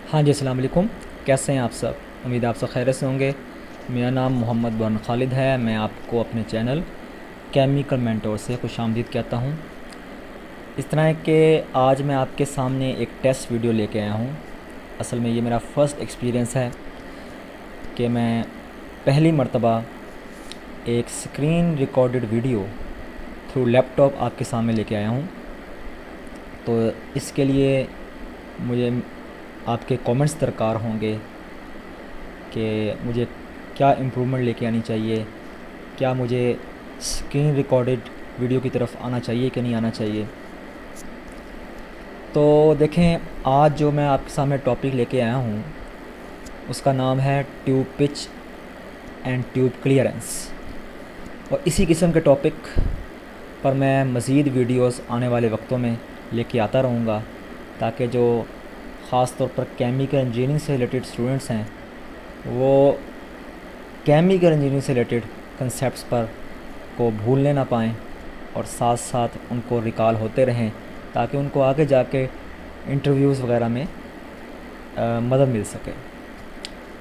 हाँ जी, अस्सलाम वालेकुम। कैसे हैं आप सब? उम्मीद है आप सब खैरियत से होंगे। मेरा नाम मोहम्मद बुरहान खालिद है। मैं आपको अपने चैनल केमिकल मेंटोर से खुशामदीद कहता हूँ। इस तरह है कि आज मैं आपके सामने एक टेस्ट वीडियो लेके आया हूँ। असल में ये मेरा फ़र्स्ट एक्सपीरियंस है कि मैं पहली मर्तबा एक screen recorded video through laptop आपके सामने लेके आया हूँ। तो इसके लिए मुझे आपके कमेंट्स दरकार होंगे कि मुझे क्या इम्प्रूवमेंट लेके आनी चाहिए, क्या मुझे स्क्रीन रिकॉर्डेड वीडियो की तरफ आना चाहिए कि नहीं आना चाहिए। तो देखें, आज जो मैं आपके सामने टॉपिक लेके आया हूँ उसका नाम है tube pitch and tube clearance. और इसी किस्म के टॉपिक पर मैं मज़ीद वीडियोस आने वाले वक्तों में लेके आता रहूँगा, ताकि जो ख़ास तौर पर केमिकल इंजीनियरिंग से रिलेटेड स्टूडेंट्स हैं वो केमिकल इंजीनियरिंग से रिलेटेड कंसेप्ट्स पर को भूलने ना पाएँ और साथ साथ उनको रिकॉल होते रहें, ताकि उनको आगे जाके इंटरव्यूज़ वगैरह में मदद मिल सके।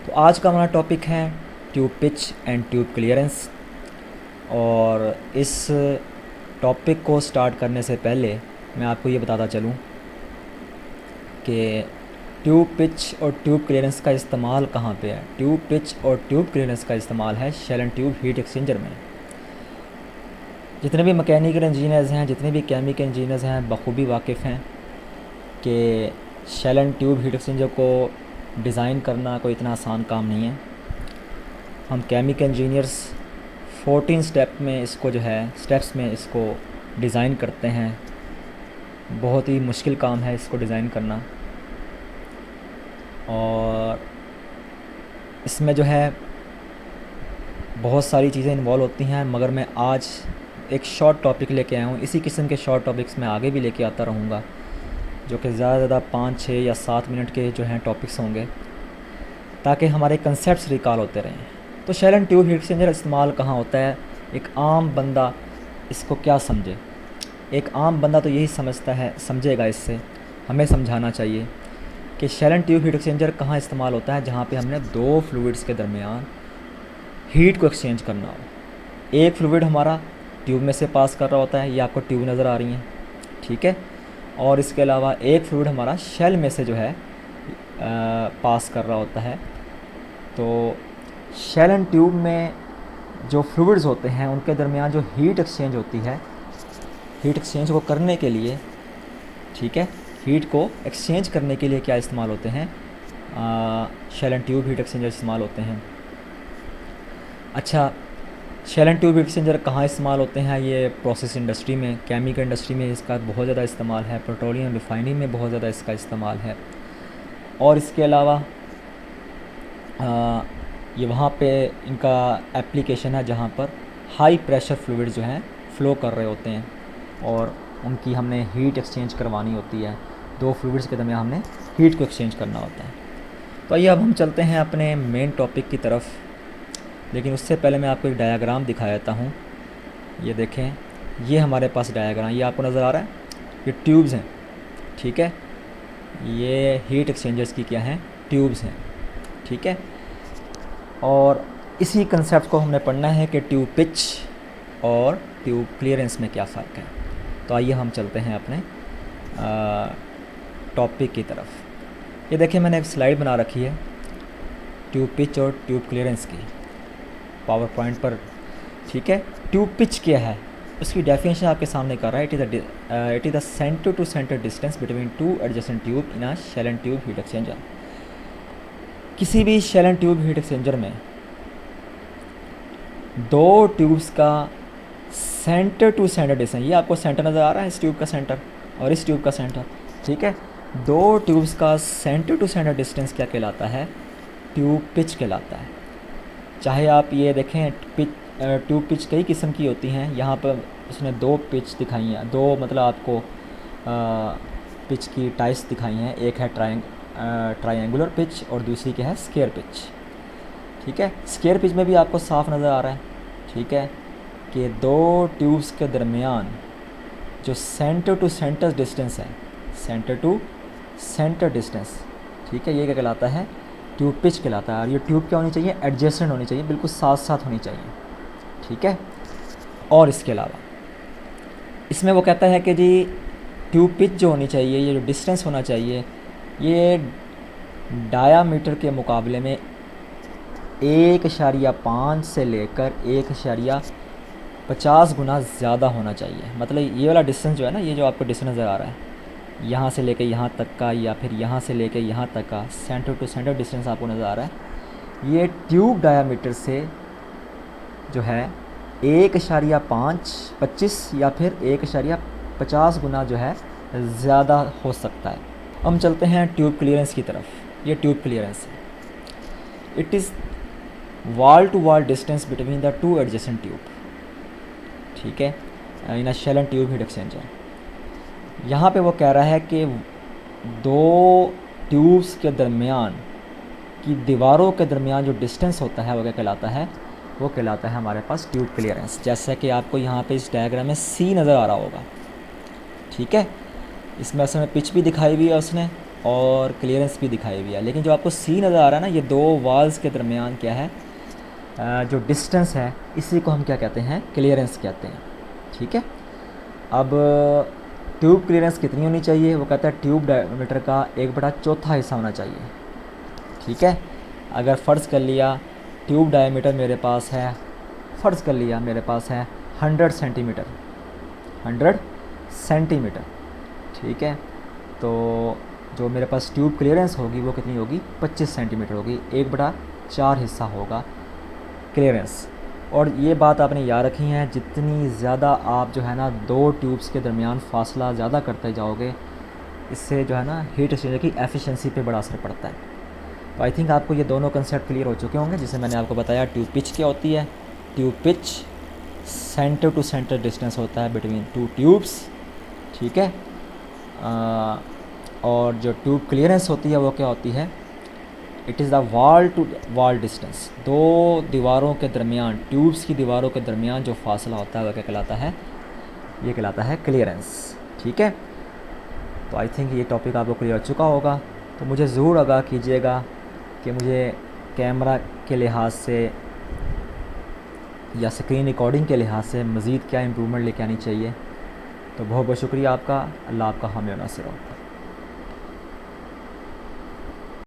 तो आज का हमारा टॉपिक है tube pitch and tube clearance. और इस टॉपिक को स्टार्ट करने से पहले मैं आपको ये बताता चलूँ कि ट्यूब पिच और ट्यूब क्लियरेंस का इस्तेमाल कहाँ पे है। ट्यूब पिच और ट्यूब क्लियरेंस का इस्तेमाल है shell and tube heat exchanger में। जितने भी मैकेनिकल इंजीनियर्स हैं, जितने भी केमिकल इंजीनियर्स हैं, बखूबी वाकिफ़ हैं कि shell and tube heat exchanger को डिज़ाइन करना कोई इतना आसान काम नहीं है। हम केमिकल इंजीनियर्स 14 स्टेप्स में इसको डिज़ाइन करते हैं। बहुत ही मुश्किल काम है इसको डिज़ाइन करना, और इसमें जो है बहुत सारी चीज़ें इन्वॉल्व होती हैं। मगर मैं आज एक शॉर्ट टॉपिक लेके आया हूँ। इसी किस्म के शॉर्ट टॉपिक्स मैं आगे भी लेके आता रहूँगा, जो कि ज़्यादा से ज़्यादा 5, 6 या 7 मिनट के जो हैं टॉपिक्स होंगे, ताकि हमारे कंसेप्ट्स रिकॉल होते रहें। तो shell and tube heat exchanger इस्तेमाल कहाँ होता है, एक आम बंदा इसको क्या समझे। एक आम बंदा तो यही समझेगा। इससे हमें समझाना चाहिए कि shell and tube heat exchanger कहाँ इस्तेमाल होता है, जहाँ पे हमने दो फ्लूइड्स के दरमियान हीट को एक्सचेंज करना हो। एक फ्लूइड हमारा ट्यूब में से पास कर रहा होता है, ये आपको ट्यूब नज़र आ रही हैं, ठीक है। और इसके अलावा एक फ्लूइड हमारा शेल में से जो है पास कर रहा होता है। तो शेल एंड ट्यूब में जो फ्लूइड्स होते हैं उनके दरमियान जो हीट एक्सचेंज होती है, हीट एक्सचेंज को करने के लिए, ठीक है, हीट को एक्सचेंज करने के लिए क्या इस्तेमाल होते हैं, shell and tube heat exchanger इस्तेमाल होते हैं। अच्छा, shell and tube heat exchanger कहाँ इस्तेमाल होते हैं? ये प्रोसेस इंडस्ट्री में, केमिकल इंडस्ट्री में इसका बहुत ज़्यादा इस्तेमाल है। पेट्रोलियम रिफाइनिंग में बहुत ज़्यादा इसका इस्तेमाल है। और इसके अलावा ये वहाँ पे इनका एप्लीकेशन है जहाँ पर हाई प्रेशर फ्लूइड जो हैं फ़्लो कर रहे होते हैं और उनकी हमने हीट एक्सचेंज करवानी होती है। दो फ्लूइड्स के दरमियान हमने हीट को एक्सचेंज करना होता है। तो आइए अब हम चलते हैं अपने मेन टॉपिक की तरफ, लेकिन उससे पहले मैं आपको एक डायग्राम दिखा देता हूँ। ये देखें, ये हमारे पास डायग्राम, ये आपको नज़र आ रहा है, ये ट्यूब्स हैं, ठीक है। ये हीट एक्सचेंजर्स की क्या हैं, ट्यूब्स हैं, ठीक है। और इसी कंसेप्ट को हमने पढ़ना है कि ट्यूब पिच और ट्यूब क्लियरेंस में क्या फ़र्क है। तो आइए हम चलते हैं अपने टॉपिक की तरफ। ये देखिए, मैंने एक स्लाइड बना रखी है ट्यूब पिच और ट्यूब क्लियरेंस की, पावर पॉइंट पर, ठीक है। ट्यूब पिच क्या है, उसकी डेफिनेशन आपके सामने कर रहा है। It is the centre to centre distance between two adjacent tube in a shell and tube heat exchanger. किसी भी shell and tube heat exchanger में दो ट्यूब्स का सेंटर टू सेंटर डिस्टेंस, ये आपको सेंटर नज़र आ रहा है, इस ट्यूब का सेंटर और इस ट्यूब का सेंटर, ठीक है। दो ट्यूब्स का सेंटर टू सेंटर डिस्टेंस क्या कहलाता है, ट्यूब पिच कहलाता है। चाहे आप ये देखें, ट्यूब पिच कई किस्म की होती हैं। यहाँ पर उसने दो पिच दिखाई हैं, दो मतलब आपको पिच की टाइप्स दिखाई हैं। एक है ट्रायंगुलर पिच और दूसरी क्या है, स्क्वायर पिच, ठीक है। स्क्वायर पिच में भी आपको साफ नज़र आ रहा है, ठीक है, कि दो ट्यूब्स के दरमियान जो सेंटर टू सेंटर डिस्टेंस है, सेंटर टू सेंटर डिस्टेंस, ठीक है, ये क्या कहलाता है, ट्यूब पिच कहलाता है। और ये ट्यूब क्या होनी चाहिए, एडजेसेंट होनी चाहिए, बिल्कुल साथ साथ होनी चाहिए। ठीक है, और इसके अलावा इसमें वो कहता है कि जी ट्यूब पिच जो होनी चाहिए, ये जो डिस्टेंस होना चाहिए, ये डायामीटर के मुकाबले में 1.5 से लेकर 1.50 गुना ज़्यादा होना चाहिए। मतलब ये वाला डिस्टेंस जो है ना, ये जो आपको डिस्टेंस नज़र आ रहा है, यहाँ से लेकर यहाँ तक का, या फिर यहाँ से लेकर यहाँ तक का सेंटर टू सेंटर डिस्टेंस आपको नज़र आ रहा है, ये ट्यूब डायामीटर से जो है 1.25 या फिर 1.50 गुना जो है ज़्यादा हो सकता है। हम चलते हैं ट्यूब क्लियरेंस की तरफ। ये ट्यूब क्लियरेंस है, it is wall to wall distance between the two adjacent tube. ठीक है, in a shell and tube heat exchanger. यहाँ पे वो कह रहा है कि दो ट्यूब्स के दरमियान की दीवारों के दरमियान जो डिस्टेंस होता है वो क्या कहलाता है, वो कहलाता है हमारे पास ट्यूब क्लियरेंस। जैसा कि आपको यहाँ पे इस डायग्राम में सी नज़र आ रहा होगा। ठीक है, इसमें असल में पिच भी दिखाई हुई है उसने और क्लियरेंस भी दिखाई हुई है, लेकिन जो आपको सी नज़र आ रहा है ना, ये दो वॉल्स के दरमियान क्या है, जो डिस्टेंस है, इसी को हम क्या कहते हैं, क्लियरेंस कहते हैं। ठीक है, अब ट्यूब क्लियरेंस कितनी होनी चाहिए, वो कहता है ट्यूब डायमीटर का 1/4 हिस्सा होना चाहिए। ठीक है, अगर फ़र्ज़ कर लिया ट्यूब डायमीटर मेरे पास है, फ़र्ज़ कर लिया मेरे पास है 100 सेंटीमीटर, 100 सेंटीमीटर। ठीक है, तो जो मेरे पास ट्यूब क्लियरेंस होगी वो कितनी होगी, 25 सेंटीमीटर होगी, 1/4 हिस्सा होगा क्लियरेंस। और ये बात आपने याद रखी है, जितनी ज़्यादा आप जो है ना दो ट्यूब्स के दरमियान फासला ज़्यादा करते जाओगे, इससे जो है ना हीट एक्सचेंजर की एफिशिएंसी पे बड़ा असर पड़ता है। तो आई थिंक आपको ये दोनों कंसेप्ट क्लियर हो चुके होंगे, जिसे मैंने आपको बताया ट्यूब पिच क्या होती है। Tube pitch centre to centre distance होता है बिटवीन टू ट्यूब्स। ठीक है, और जो ट्यूब क्लियरेंस होती है वो क्या होती है, it is the wall to wall distance. दो दीवारों के दरमियान, ट्यूब्स की दीवारों के दरमियान जो फासला होता है वह क्या कहलाता है, ये कहलाता है क्लियरेंस। ठीक है, तो आई थिंक ये टॉपिक आपको क्लियर हो चुका होगा। तो मुझे ज़रूर आगाह कीजिएगा कि मुझे कैमरा के लिहाज से या स्क्रीन रिकॉर्डिंग के लिहाज से मज़ीद क्या इम्प्रूवमेंट लेके आनी चाहिए। तो बहुत बहुत शुक्रिया आपका। अल्लाह आपका हामी और नासिर हो।